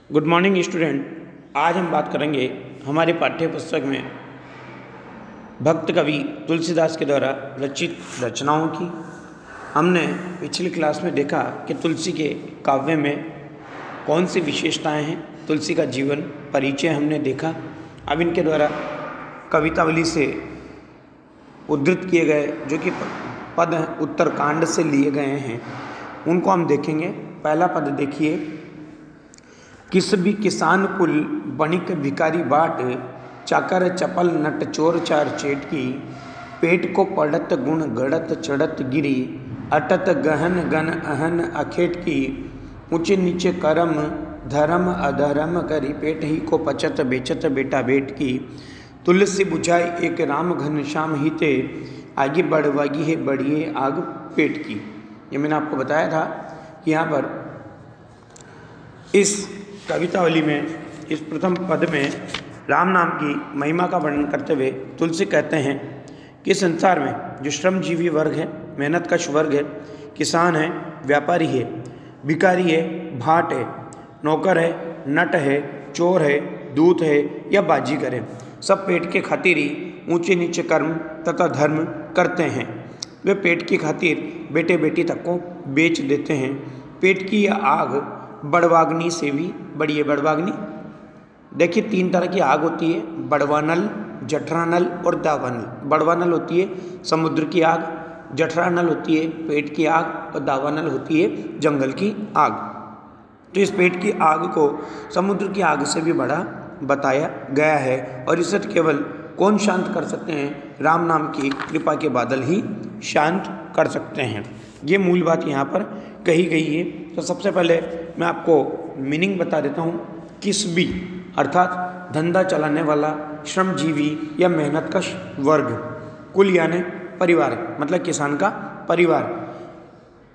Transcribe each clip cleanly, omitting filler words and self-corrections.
Good morning student. आज हम बात करेंगे हमारे पाठ्य पुस्तक में भक्त कवि तुलसीदास के द्वारा रचित रचनाओं की। हमने पिछली क्लास में देखा कि तुलसी के काव्य में कौन सी विशेषताएं हैं, तुलसी का जीवन परिचय हमने देखा। अब इनके द्वारा कवितावली से उद्धृत किए गए जो कि पद उत्तरकांड से लिए गए हैं उनको हम देखेंगे। पहला पद देखिए, किस भी किसान कुल बणिक भिकारी बाट, चाकर चपल नट चोर चार चेट की, पेट को पड़त गुण गड़त चढ़त गिरी, अटत गहन गन अहन अखेट की, ऊंचे नीचे करम धर्म अधर्म करी, पेट ही को पचत बेचत बेटा बेट की, तुलसी बुझाई एक राम घन श्याम हिते, आगे बढ़वागी है बढ़िए आग पेट की। ये मैंने आपको बताया था कि यहाँ पर इस कवितावली में इस प्रथम पद में राम नाम की महिमा का वर्णन करते हुए तुलसी कहते हैं कि संसार में जो श्रमजीवी वर्ग है, मेहनतकश वर्ग है, किसान है, व्यापारी है, भिखारी है, भाट है, नौकर है, नट है, चोर है, दूत है या बाजीगर है, सब पेट के खातिर ही ऊंचे नीचे कर्म तथा धर्म करते हैं। वे पेट की खातिर बेटे बेटी तक को बेच देते हैं। पेट की यह आग बड़वाग्नि से भी बड़ी है। बड़वाग्नि देखिए, तीन तरह की आग होती है, बड़वानल, जठरानल और दावानल। बड़वानल होती है समुद्र की आग, जठरानल होती है पेट की आग और दावानल होती है जंगल की आग। तो इस पेट की आग को समुद्र की आग से भी बड़ा बताया गया है और इसे केवल कौन शांत कर सकते हैं? राम नाम की कृपा के बादल ही शांत कर सकते हैं। ये मूल बात यहाँ पर कही गई है। तो सबसे पहले मैं आपको मीनिंग बता देता हूँ। किस भी अर्थात धंधा चलाने वाला श्रमजीवी या मेहनतकश वर्ग, कुल यानी परिवार, मतलब किसान का परिवार,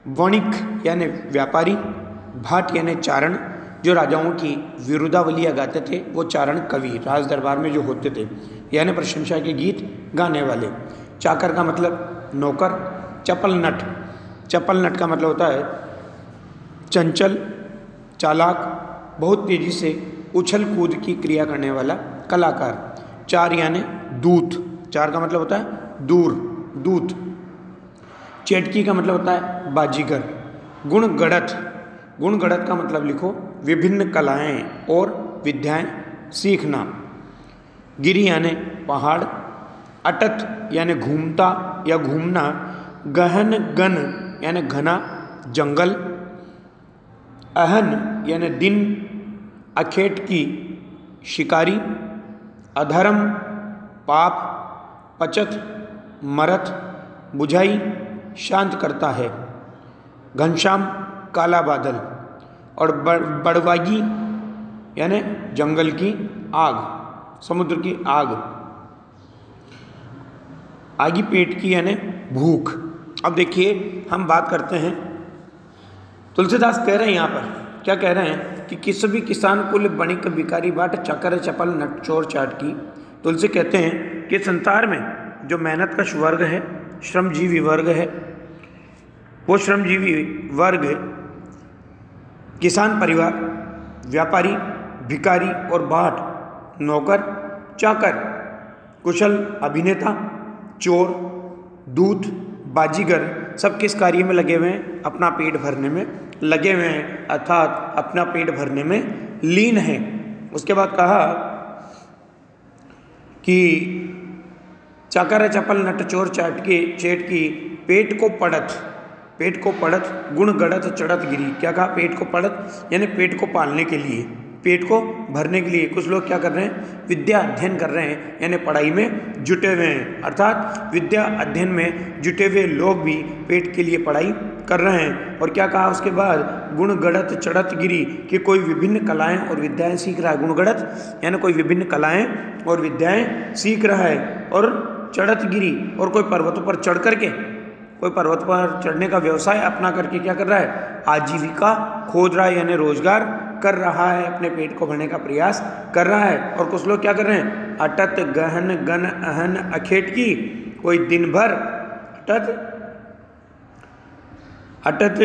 वणिक यानी व्यापारी, भाट यानी चारण, जो राजाओं की विरुद्धावलियाँ गाते थे वो चारण कवि राज दरबार में जो होते थे, यानी प्रशंसा के गीत गाने वाले। चाकर का मतलब नौकर। चपल नट, चपल नट का मतलब होता है चंचल, चालाक, बहुत तेजी से उछल कूद की क्रिया करने वाला कलाकार। चार यानी दूत, चार का मतलब होता है दूर, दूत। चेटकी का मतलब होता है बाजीगर। गुण गढ़त, गुण गढ़त का मतलब लिखो विभिन्न कलाएं और विद्याएं सीखना। गिरी यानी पहाड़। अटत यानी घूमता या घूमना। गहन गन यानी घना जंगल। अहन यानी दिन, अखेट की शिकारी। अधर्म पाप, पचत मरत, बुझाई शांत करता है। घनश्याम काला बादल। और बड़वागी यानी जंगल की आग, समुद्र की आग। आगी पेट की यानी भूख। अब देखिए हम बात करते हैं, तुलसीदास कह रहे हैं यहाँ पर, क्या कह रहे हैं कि किस भी किसान कुल बणिक भिखारी बाट, चाकर चपल नट चोर चाट की। तुलसी कहते हैं कि संसार में जो मेहनतकश वर्ग है, श्रमजीवी वर्ग है, वो श्रमजीवी वर्ग किसान परिवार, व्यापारी, भिखारी और भाट, नौकर, चाकर, कुशल अभिनेता, चोर, दूत, बाजीगर, सब किस कार्य में लगे हुए हैं? अपना पेट भरने में लगे हुए हैं, अर्थात अपना पेट भरने में लीन है। उसके बाद कहा कि चाकर चपल नट चोर चाट के चेट की, पेट को पड़त, पेट को पड़त गुण गढ़त चढ़त गिरी। क्या कहा? पेट को पड़त यानी पेट को पालने के लिए, पेट को भरने के लिए कुछ लोग क्या कर रहे हैं? विद्या अध्ययन कर रहे हैं, यानी पढ़ाई में जुटे हुए हैं। अर्थात विद्या अध्ययन में जुटे हुए लोग भी पेट के लिए पढ़ाई कर रहे हैं। और क्या कहा उसके बाद? गुण गढ़त चढ़त गिरी, कि कोई विभिन्न कलाएं और विद्याएं सीख रहा है। गुण गढ़त यानी कोई विभिन्न कलाएं और विद्याएं सीख रहा है। और चढ़त गिरी, और कोई पर्वतों पर चढ़ करके, कोई पर्वत पर चढ़ने का व्यवसाय अपना करके क्या कर रहा है? आजीविका खोज रहा है, यानी रोजगार कर रहा है, अपने पेट को भरने का प्रयास कर रहा है। और कुछ लोग क्या कर रहे हैं? अटत गहन गन अहन अखेट की, कोई दिन भर अटत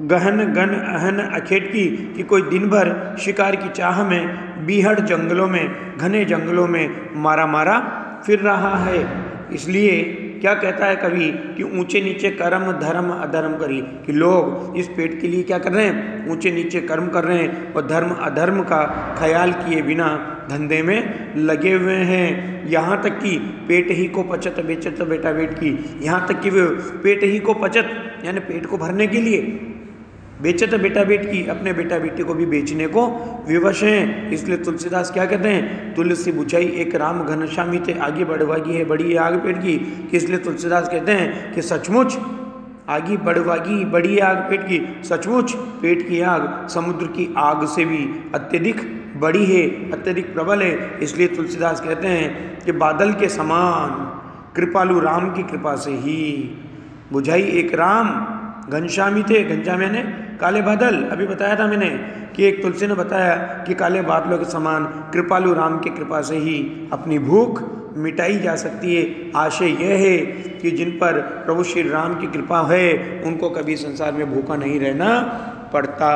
गहन गन अहन अखेटकी कि कोई दिन भर शिकार की चाह में बीहड़ जंगलों में, घने जंगलों में मारा मारा फिर रहा है। इसलिए क्या कहता है कवि कि ऊंचे नीचे कर्म धर्म अधर्म करी, कि लोग इस पेट के लिए क्या कर रहे हैं, ऊंचे नीचे कर्म कर रहे हैं और धर्म अधर्म का ख्याल किए बिना धंधे में लगे हुए हैं। यहाँ तक कि पेट ही को पचत बेचत बेटा बेट की, यहाँ तक कि वे पेट ही को पचत यानी पेट को भरने के लिए बेचत बेटा बेट की, अपने बेटा बेटी को भी बेचने को विवश हैं। इसलिए तुलसीदास क्या कहते हैं, तुलसी बुझाई एक राम घनश्यामी थे, आगे बढ़वागी है बड़ी आग पेट की। कि इसलिए तुलसीदास कहते हैं कि सचमुच आगे बढ़वागी बड़ी आग पेट की, सचमुच पेट की आग समुद्र की आग से भी अत्यधिक बड़ी है, अत्यधिक प्रबल है। इसलिए तुलसीदास कहते हैं कि बादल के समान कृपालु राम की कृपा से ही बुझाई एक राम घनश्यामी थे। घनश्यामी ने काले बादल, अभी बताया था मैंने कि एक तुलसी ने बताया कि काले बादलों के समान कृपालु राम की कृपा से ही अपनी भूख मिटाई जा सकती है। आशय यह है कि जिन पर प्रभु श्री राम की कृपा है उनको कभी संसार में भूखा नहीं रहना पड़ता।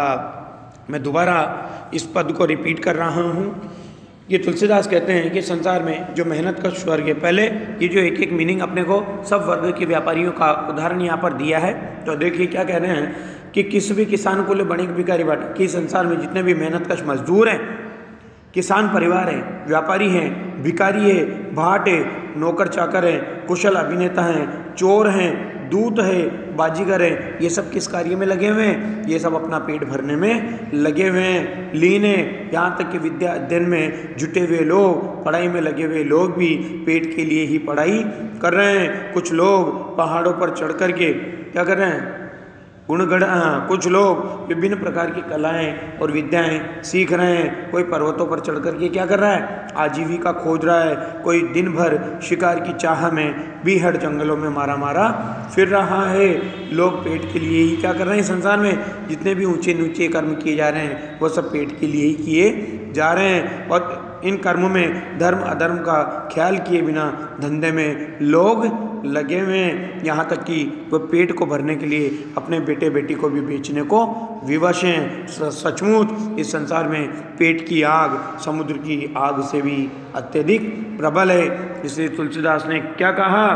मैं दोबारा इस पद को रिपीट कर रहा हूँ। ये तुलसीदास कहते हैं कि संसार में जो मेहनत का स्वर्ग है, पहले ये जो एक एक मीनिंग अपने को सब वर्ग के व्यापारियों का उदाहरण यहाँ पर दिया है। तो देखिए क्या कह रहे हैं कि किसी भी किसान को ले बणिक भिखारी बाटे, कि संसार में जितने भी मेहनत कश मजदूर हैं, किसान परिवार है, व्यापारी हैं, भिखारी है, भाट है, नौकर चाकर है, कुशल अभिनेता हैं, चोर हैं, दूत है, बाजीगर है, ये सब किस कार्य में लगे हुए हैं, ये सब अपना पेट भरने में लगे हुए हैं, लीन है। यहाँ तक कि विद्या अध्ययन में जुटे हुए लोग, पढ़ाई में लगे हुए लोग भी पेट के लिए ही पढ़ाई कर रहे हैं। कुछ लोग पहाड़ों पर चढ़ कर के क्या कर रहे हैं, कुछ लोग विभिन्न प्रकार की कलाएं और विद्याएं सीख रहे हैं। कोई पर्वतों पर चढ़ कर के क्या कर रहा है, आजीविका खोज रहा है। कोई दिन भर शिकार की चाह में बीहड़ जंगलों में मारा मारा फिर रहा है। लोग पेट के लिए ही क्या कर रहे हैं, संसार में जितने भी ऊंचे नीचे कर्म किए जा रहे हैं वो सब पेट के लिए ही किए जा रहे हैं। और इन कर्मों में धर्म अधर्म का ख्याल किए बिना धंधे में लोग लगे हुए हैं। यहाँ तक कि वो पेट को भरने के लिए अपने बेटे बेटी को भी बेचने को विवश हैं। सचमुच इस संसार में पेट की आग समुद्र की आग से भी अत्यधिक प्रबल है। इसलिए तुलसीदास ने क्या कहा,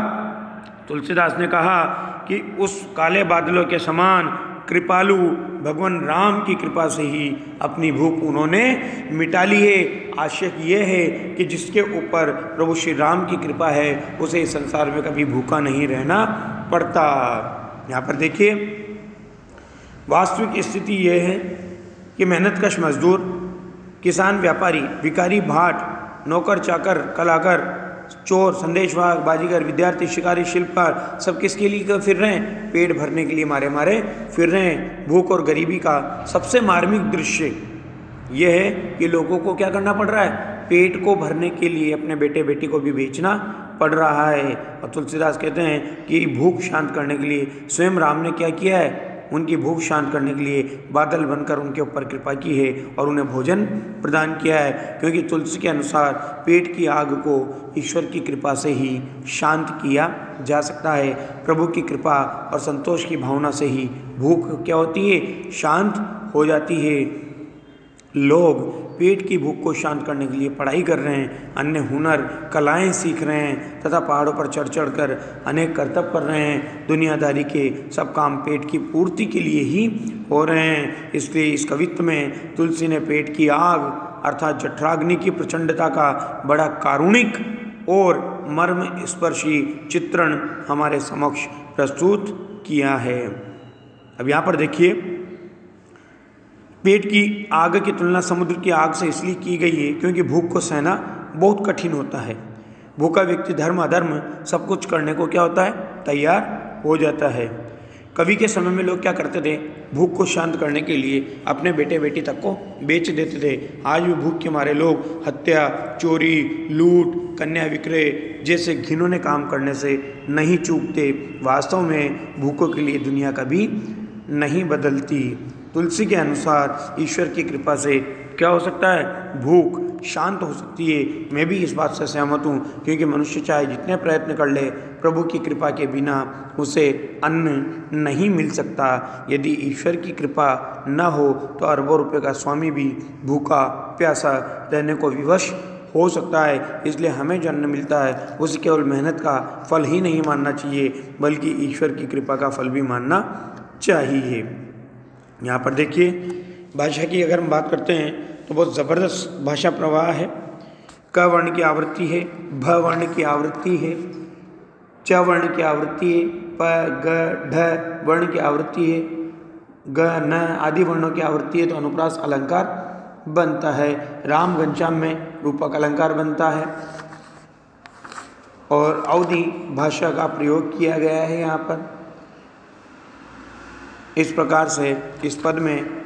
तुलसीदास ने कहा कि उस काले बादलों के समान कृपालु भगवान राम की कृपा से ही अपनी भूख उन्होंने मिटा ली है। आशय यह है कि जिसके ऊपर प्रभु श्री राम की कृपा है उसे इस संसार में कभी भूखा नहीं रहना पड़ता। यहाँ पर देखिए वास्तविक स्थिति यह है कि मेहनतकश मजदूर, किसान, व्यापारी, भिखारी, भाट, नौकर चाकर, कलाकार, चोर, संदेशवाहक, बाजीगर, विद्यार्थी, शिकारी, शिल्पकार सब किसके लिए फिर रहे हैं, पेट भरने के लिए मारे मारे फिर रहे हैं। भूख और गरीबी का सबसे मार्मिक दृश्य यह है कि लोगों को क्या करना पड़ रहा है, पेट को भरने के लिए अपने बेटे बेटी को भी बेचना पड़ रहा है। और तुलसीदास कहते हैं कि भूख शांत करने के लिए स्वयं राम ने क्या किया है, उनकी भूख शांत करने के लिए बादल बनकर उनके ऊपर कृपा की है और उन्हें भोजन प्रदान किया है। क्योंकि तुलसी के अनुसार पेट की आग को ईश्वर की कृपा से ही शांत किया जा सकता है। प्रभु की कृपा और संतोष की भावना से ही भूख क्या होती है, शांत हो जाती है। लोग पेट की भूख को शांत करने के लिए पढ़ाई कर रहे हैं, अन्य हुनर कलाएं सीख रहे हैं तथा पहाड़ों पर चढ़ चढ़ कर अनेक कर्तव्य कर रहे हैं। दुनियादारी के सब काम पेट की पूर्ति के लिए ही हो रहे हैं। इसलिए इस कवित्व में तुलसी ने पेट की आग अर्थात जठराग्नि की प्रचंडता का बड़ा कारुणिक और मर्म स्पर्शी चित्रण हमारे समक्ष प्रस्तुत किया है। अब यहाँ पर देखिए पेट की आग की तुलना समुद्र की आग से इसलिए की गई है क्योंकि भूख को सहना बहुत कठिन होता है। भूखा व्यक्ति धर्म अधर्म सब कुछ करने को क्या होता है, तैयार हो जाता है। कवि के समय में लोग क्या करते थे, भूख को शांत करने के लिए अपने बेटे बेटी तक को बेच देते थे। आज भी भूख के मारे लोग हत्या, चोरी, लूट, कन्या विक्रय जैसे घिनौने काम करने से नहीं चूकते। वास्तव में भूखों के लिए दुनिया कभी नहीं बदलती। तुलसी के अनुसार ईश्वर की कृपा से क्या हो सकता है? भूख शांत हो सकती है। मैं भी इस बात से सहमत हूँ, क्योंकि मनुष्य चाहे जितने प्रयत्न कर ले, प्रभु की कृपा के बिना उसे अन्न नहीं मिल सकता। यदि ईश्वर की कृपा न हो तो अरबों रुपए का स्वामी भी भूखा प्यासा रहने को विवश हो सकता है। इसलिए हमें जो अन्न मिलता है उसे केवल मेहनत का फल ही नहीं मानना चाहिए, बल्कि ईश्वर की कृपा का फल भी मानना चाहिए। यहाँ पर देखिए, भाषा की अगर हम बात करते हैं तो बहुत ज़बरदस्त भाषा प्रवाह है। क वर्ण की आवृत्ति है, भ वर्ण की आवृत्ति है, च वर्ण की आवृत्ति है, प ग ढ वर्ण की आवृत्ति है, ग न आदि वर्णों की आवृत्ति है, तो अनुप्रास अलंकार बनता है। राम घनश्याम में रूपक अलंकार बनता है और अवधि भाषा का प्रयोग किया गया है यहाँ पर। इस प्रकार से इस पद में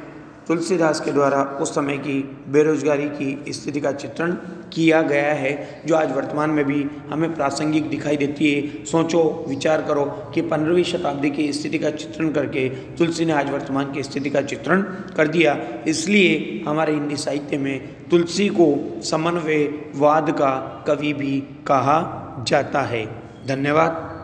तुलसीदास के द्वारा उस समय की बेरोजगारी की स्थिति का चित्रण किया गया है, जो आज वर्तमान में भी हमें प्रासंगिक दिखाई देती है। सोचो, विचार करो कि 15वीं शताब्दी की स्थिति का चित्रण करके तुलसी ने आज वर्तमान की स्थिति का चित्रण कर दिया। इसलिए हमारे हिंदी साहित्य में तुलसी को समन्वयवाद का कवि भी कहा जाता है। धन्यवाद।